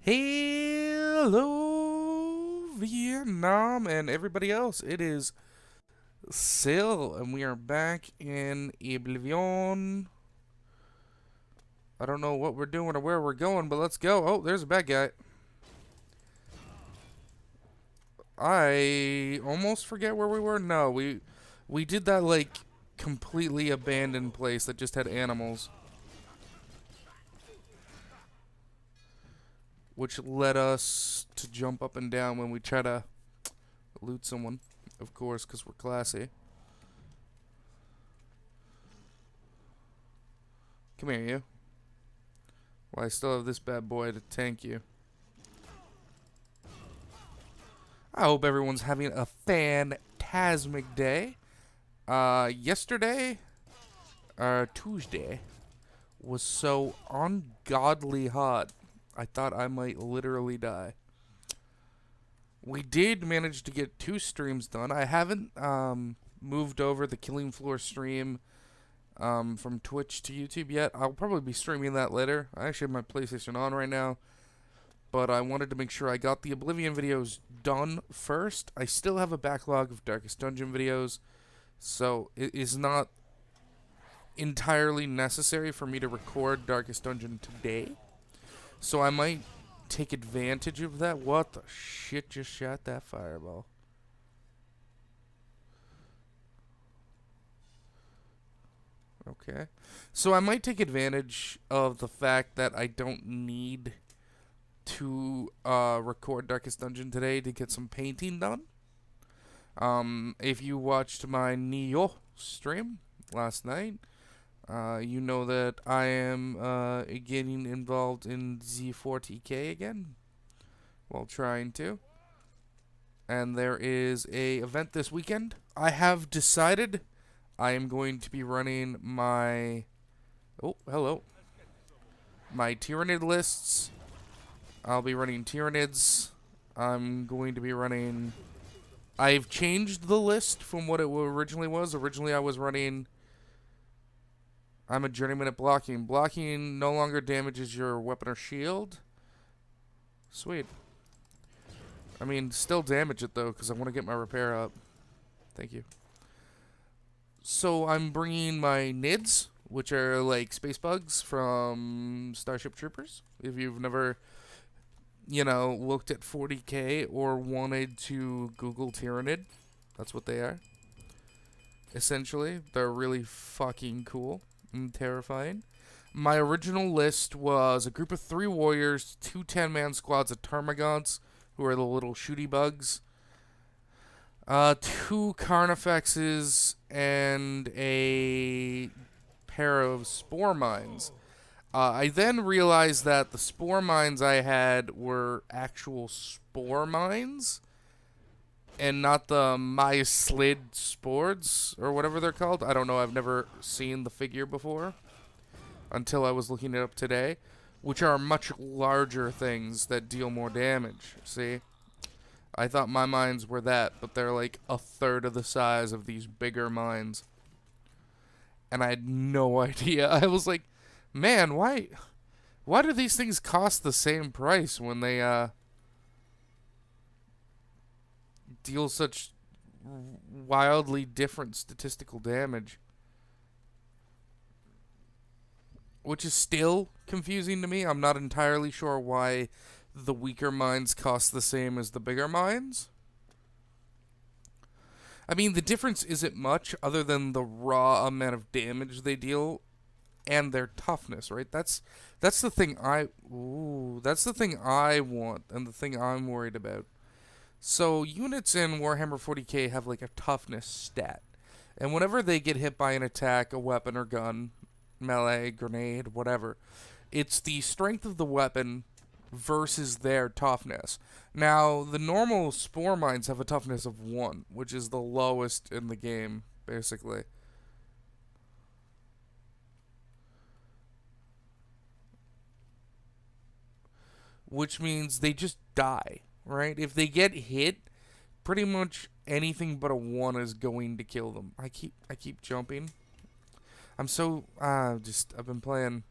Hello, Vietnam, and everybody else. It is Sil, and we are back in Oblivion. I don't know what we're doing or where we're going, but let's go. Oh, there's a bad guy. I almost forget where we were. No, we did that like completely abandoned place that just had animals, which led us to jump up and down when we try to loot someone, of course, because we're classy. Come here, you. Well, I still have this bad boy to tank you. I hope everyone's having a fantastic day. Yesterday, Tuesday, was so ungodly hot. I thought I might literally die. We did manage to get 2 streams done. I haven't moved over the Killing Floor stream from Twitch to YouTube yet. I'll probably be streaming that later. I actually have my PlayStation on right now, but I wanted to make sure I got the Oblivion videos done first. I still have a backlog of Darkest Dungeon videos, so it is not entirely necessary for me to record Darkest Dungeon today. So I might take advantage of that. What the shit just shot that fireball? Okay. So I might take advantage of the fact that I don't need to record Darkest Dungeon today to get some painting done. If you watched my Neo stream last night, you know that I am getting involved in Z40K again. Well, trying to. And there is a event this weekend. I have decided I am going to be running my... Oh, hello. My Tyrannid lists. I'll be running Tyrannids. I'm going to be running... I've changed the list from what it originally was. Originally I was running... I'm a journeyman at blocking. Blocking no longer damages your weapon or shield. Sweet. I mean, still damage it though, because I want to get my repair up. Thank you. So I'm bringing my NIDs, which are like space bugs from Starship Troopers. If you've never, looked at 40K or wanted to Google Tyrannid, that's what they are. Essentially, they're really fucking cool and terrifying. My original list was a group of 3 warriors, 2 10-man squads of Tarmagants, who are the little shooty bugs, 2 Carnifexes, and a pair of Spore Mines. I then realized that the Spore Mines I had were actual Spore Mines, and not the Slid Spores, or whatever they're called. I don't know, I've never seen the figure before, until I was looking it up today, which are much larger things that deal more damage, see? I thought my mines were that, but they're like a third of the size of these bigger mines. And I had no idea. I was like, man, why do these things cost the same price when they deal such wildly different statistical damage? Which is still confusing to me. I'm not entirely sure why the weaker mines cost the same as the bigger mines. I mean, the difference isn't much other than the raw amount of damage they deal and their toughness, right? That's the thing that's the thing I want and the thing I'm worried about. So units in Warhammer 40K have like a toughness stat. And whenever they get hit by an attack, a weapon or gun, melee, grenade, whatever, it's the strength of the weapon versus their toughness. Now, the normal Spore Mines have a toughness of 1, which is the lowest in the game, basically. Which means they just die, right? If they get hit, pretty much anything but a 1 is going to kill them. I keep jumping. I'm so I've been playing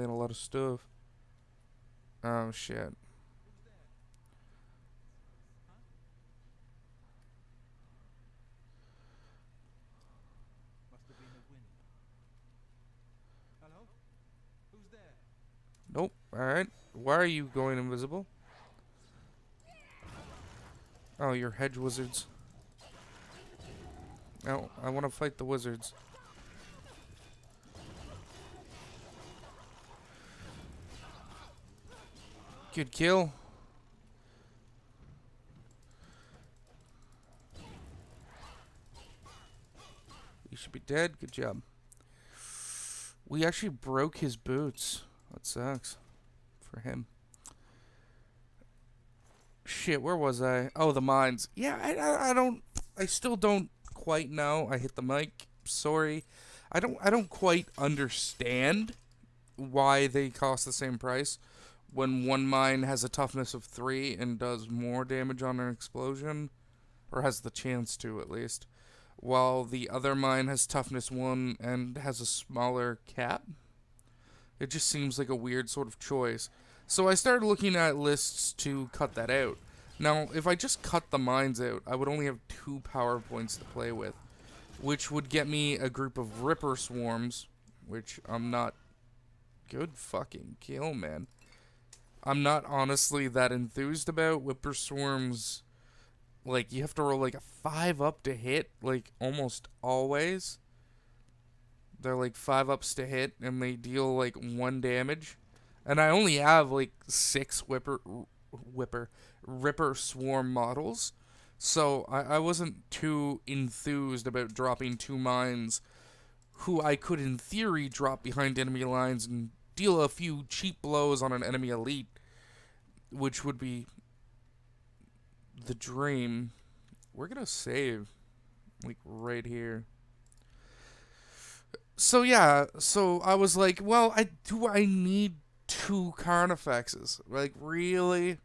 a lot of stuff. Oh shit. Alright. Why are you going invisible? Oh, you're hedge wizards. No, I want to fight the wizards. Good kill. You should be dead. Good job. We actually broke his boots. That sucks. For him. Shit, where was I? Oh, the mines. Yeah, I still don't quite know. I hit the mic. Sorry. I don't quite understand why they cost the same price when one mine has a toughness of 3 and does more damage on an explosion, or has the chance to at least, while the other mine has toughness 1 and has a smaller cap. It just seems like a weird sort of choice. So I started looking at lists to cut that out. Now, if I just cut the mines out, I would only have 2 power points to play with, which would get me a group of Ripper Swarms, which I'm not... Good fucking kill, man. I'm not honestly that enthused about Ripper Swarms. Like, you have to roll like a 5 up to hit, like, almost always. They're like 5 ups to hit, and they deal like 1 damage. And I only have like 6 Ripper Swarm models. So I wasn't too enthused about dropping 2 mines who I could in theory drop behind enemy lines and deal a few cheap blows on an enemy elite, which would be the dream. We're gonna save like right here. So yeah, so I was like, well, I need 2 Carnifexes? Like, really?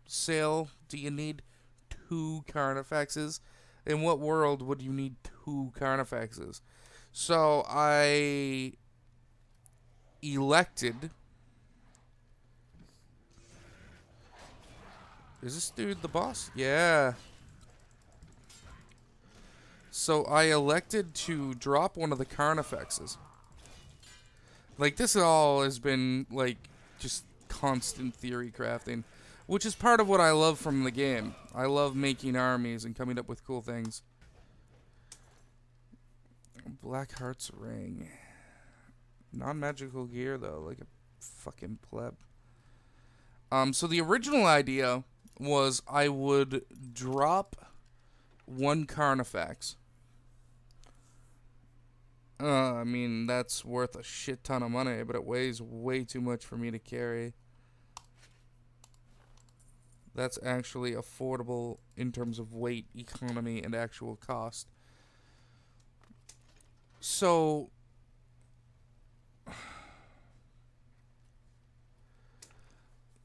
Sale, do you need 2 Carnifexes? In what world would you need 2 Carnifexes? So I elected... Is this dude the boss? Yeah. So I elected to drop one of the Carnifexes. Like, this all has been, like, just constant theory crafting, which is part of what I love from the game. I love making armies and coming up with cool things. Blackheart's ring. Non-magical gear, though, like a fucking pleb. So the original idea was I would drop 1 Carnifex. I mean, that's worth a shit ton of money, but it weighs way too much for me to carry. That's actually affordable in terms of weight, economy, and actual cost. So...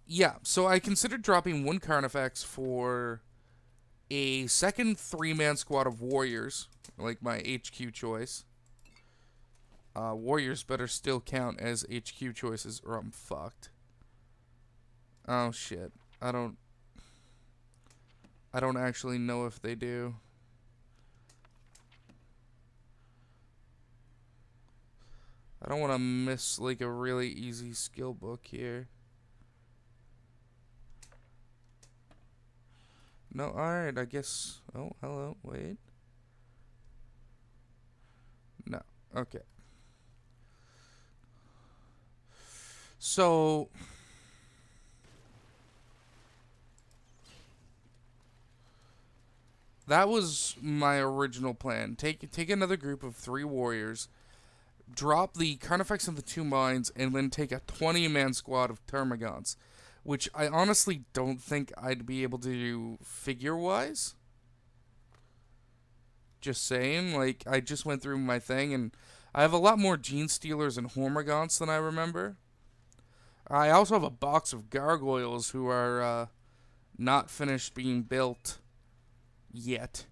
yeah, so I considered dropping 1 Carnifex for a second 3-man squad of warriors, like my HQ choice. Warriors better still count as HQ choices, or I'm fucked. Oh shit, I don't actually know if they do. I don't want to miss like a really easy skill book here. No, alright, I guess... Oh, hello, wait. No, okay. So... that was my original plan. Take another group of 3 warriors, drop the Carnifex of the 2 mines, and then take a 20-man squad of Termagants, which I honestly don't think I'd be able to do figure-wise. Just saying, like, I just went through my thing, and I have a lot more Gene Stealers and Hormagants than I remember. I also have a box of Gargoyles who are not finished being built yet.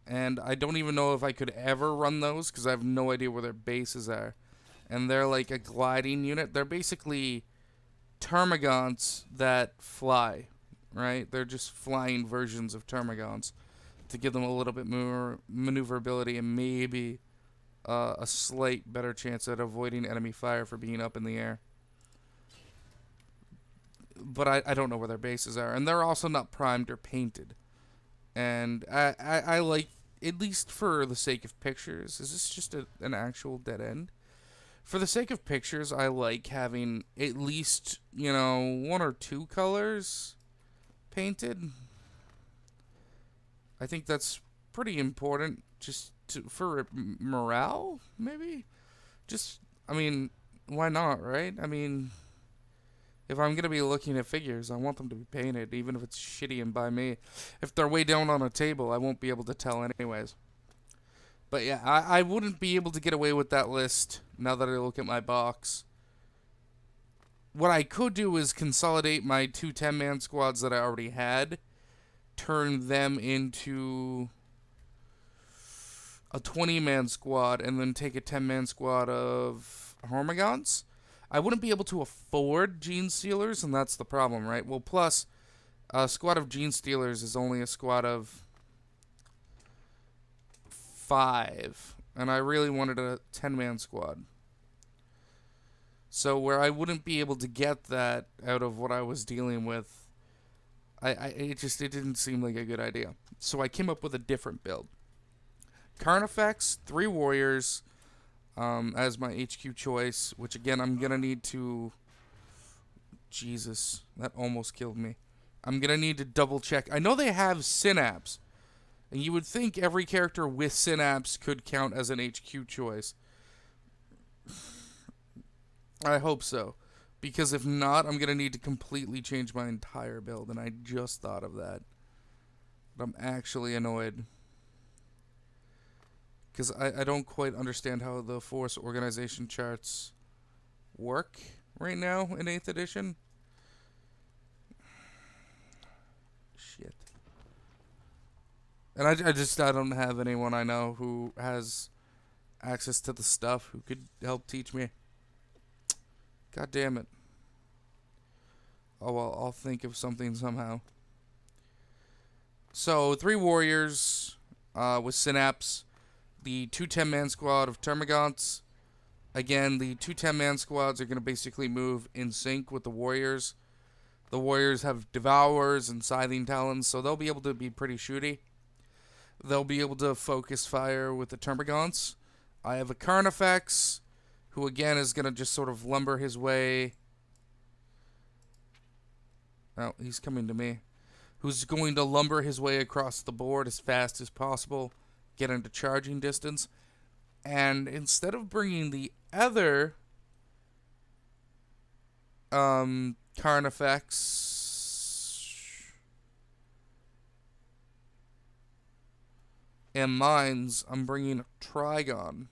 And I don't even know if I could ever run those, because I have no idea where their bases are. And they're like a gliding unit. They're basically Termagants that fly, right? They're just flying versions of Termagants to give them a little bit more maneuverability and maybe a slight better chance at avoiding enemy fire for being up in the air. but I don't know where their bases are, and they're also not primed or painted. And I like, at least for the sake of pictures, is this just an actual dead end? For the sake of pictures, I like having at least, you know, one or two colors painted. I think that's pretty important just for morale, maybe? Just, I mean, why not, right? I mean, if I'm going to be looking at figures, I want them to be painted, even if it's shitty and by me. If they're way down on a table, I won't be able to tell anyways. But yeah, I wouldn't be able to get away with that list now that I look at my box. What I could do is consolidate my two 10-man squads that I already had, turn them into a 20-man squad, and then take a 10-man squad of Hormigons. I wouldn't be able to afford Gene Stealers, and that's the problem, right? Well, plus, a squad of Gene Stealers is only a squad of 5, and I really wanted a 10-man squad. So where I wouldn't be able to get that out of what I was dealing with, it didn't seem like a good idea. So I came up with a different build. Carnifex, 3 warriors, as my HQ choice, which again I'm gonna need to. Jesus, that almost killed me. I'm gonna need to double check. I know they have Synapse, and you would think every character with Synapse could count as an HQ choice. I hope so, because if not, I'm gonna need to completely change my entire build, and I just thought of that. But I'm actually annoyed. Because I don't quite understand how the force organization charts work right now in 8th edition. Shit. And I don't have anyone I know who has access to the stuff who could help teach me. God damn it. Oh well, I'll think of something somehow. So, 3 warriors with Synapse. The 2 10-man squad of Termagants. Again, the 2 10-man squads are going to basically move in sync with the warriors. The warriors have Devourers and Scything Talons, so they'll be able to be pretty shooty. They'll be able to focus fire with the Termagants. I have a Carnifex, who again is going to just sort of lumber his way. Oh, he's coming to me. Who's going to lumber his way across the board as fast as possible. Get into charging distance, and instead of bringing the other Carnifex and mines, I'm bringing a Trigon.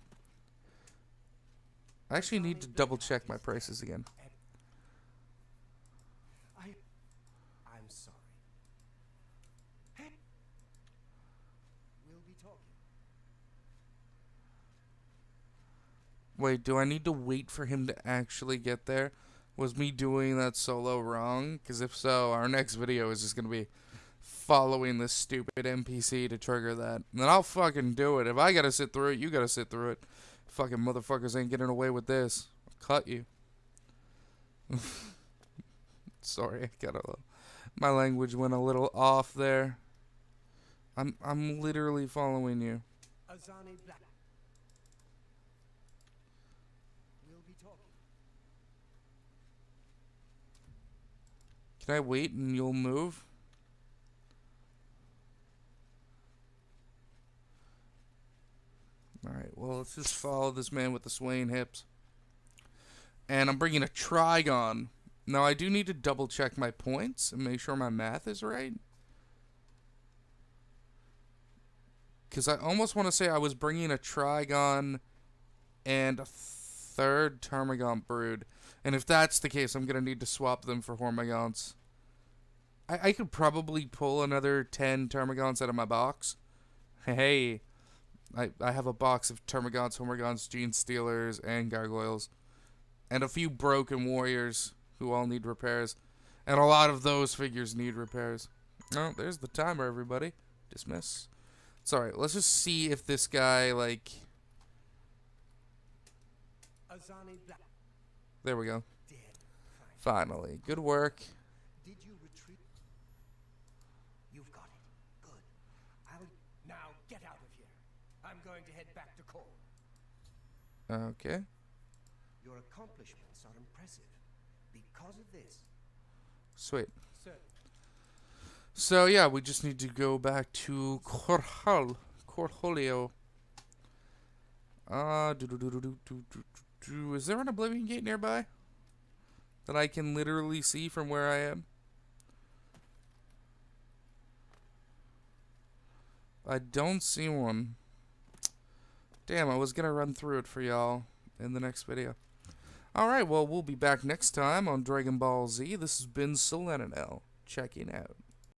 I actually need to double check my prices again. I'm sorry. We'll be talking. Wait, do I need to wait for him to actually get there? Was me doing that solo wrong? Because if so, our next video is just going to be following this stupid NPC to trigger that. And then I'll fucking do it. If I gotta sit through it, you gotta sit through it. Fucking motherfuckers ain't getting away with this. I'll cut you. Sorry, my language went a little off there. I'm literally following you. Azani Black. We'll be talking. Can I wait and you'll move? Alright, well, let's just follow this man with the swaying hips. And I'm bringing a Trigon. Now, I do need to double check my points and make sure my math is right. Because I almost want to say I was bringing a Trigon and a 3rd Termagant brood. And if that's the case, I'm going to need to swap them for Hormigons. I could probably pull another 10 Termagants out of my box. Hey, I have a box of Termagants, Hormigons, Gene Stealers, and Gargoyles. And a few broken warriors who all need repairs. And a lot of those figures need repairs. Oh, there's the timer, everybody. Dismiss. It's alright, let's just see if this guy, like... There we go. Finally. Good work. going to head back to Corn. Okay. Your accomplishments are impressive. Because of this. Sweet. Sir. So yeah, we just need to go back to Corholio. Is there an Oblivion Gate nearby that I can literally see from where I am? I don't see one. Damn, I was gonna run through it for y'all in the next video. Alright, well, we'll be back next time on Dragon Ball Z. This has been Selenonel, checking out.